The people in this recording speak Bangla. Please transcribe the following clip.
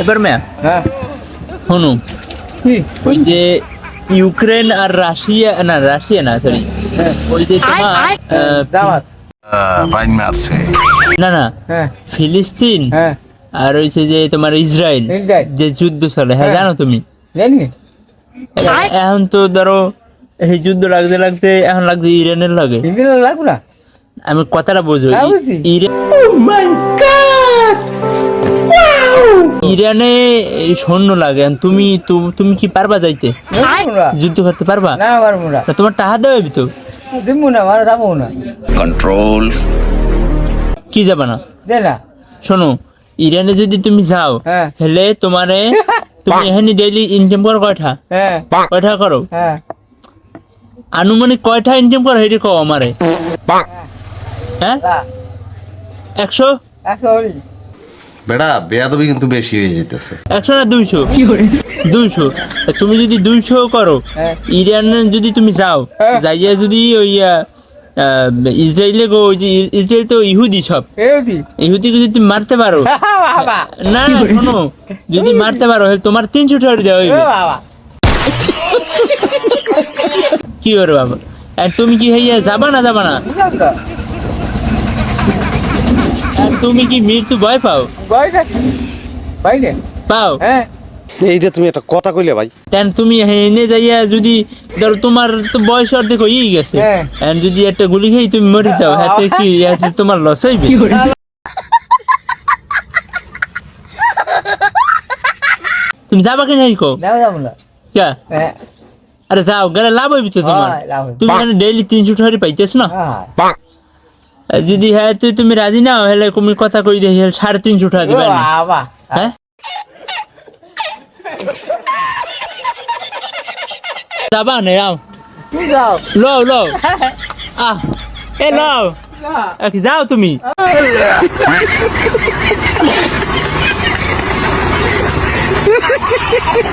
এবার মেয়া হ্যাঁ শোনো কি ওই যে ইউক্রেন আর রাশিয়া না সরি ওই যে তোমার দাওয়াত বাইন মারছে না না হ্যাঁ ফিলিস্তিন হ্যাঁ আর হচ্ছে যে তোমার ইসরায়েল ইসরায়েল। যে যুদ্ধ চলে হ্যাঁ হ্যাঁ। জানো তুমি জানি এখন তো ধরো এই যুদ্ধ লাগতে লাগতে এখন লাগছে ইরানের লাগে হিন্দি লাগু না আমি কথাটা বুঝো হ্যাঁ, বুঝছি। ইরানে এই সৈন্য লাগে এখন তুমি কি পারবা যাইতে যুদ্ধ করতে পারবা না পারবো না না, তোমার টাকা দেবে তো দিমু না মারা যাবো না কন্ট্রোল কি যাবা না দে না শোনো ইরানে যদি তুমি যাও হ্যাঁ। হেলে তোমারে তুমি এখানে ডেইলি ইনকাম করো কয়টা হ্যাঁ কয়টা করো হ্যাঁ আনুমানিক কয়টা ইনকাম করো হেঁটে কও আমারে হ্যাঁ না 100 একটা হলি বেড়া বেয়াদবি কিন্তু বেশি হয়ে যেতেছে 100 না 200 তুমি যদি 200 করো হ্যাঁ। ইরানে যদি তুমি যাও হ্যাঁ। যাইয়া যদি ওই ইসরায়েলে গো ওই যে ইসরায়েল তো ইহুদি সব এউদি ইহুদিকে যদি তুমি মারতে পারো বাবা না না শোনো যদি মারতে পারো তাহলে তোমার 300 টাকা দেওয়া ও হইবে বাবা কি করে বাবা আর তুমি কি হইয়া যাবা না বুঝলাম তো আর তুমি কি মৃত্যু ভয় পাও বয়টা কি বাইরে পাও হ্যাঁ এইটা তুমি একটা কথা কইলে ভাই কেন তুমি এনে যাইয়া যদি ধরো তোমার তো বয়স অর্ধেক হয়েই গেছে হ্যাঁ। আর যদি একটা গুলি খেয়ে তুমি মরে যাও হাতে কি হাতে তোমার লস হইবে তুমি যাবা কেন এই কো যাবো যাবো না কে হ্যাঁ আরে যাও গেলে লাভ হইবে তো তোমার হয়, লাভ হইবে। তুমি মানে ডেইলি 300 টাকা পাইতেছ না হ্যাঁ আর যদি হ্যাঁ তুমি রাজি না হলে তুমি কথা কই দিয়ে 350 টাকা ও দিবা না বাবা হ্যাঁ যাবা না যাও তুই যাও লও আহ এ লও না যাও তুমি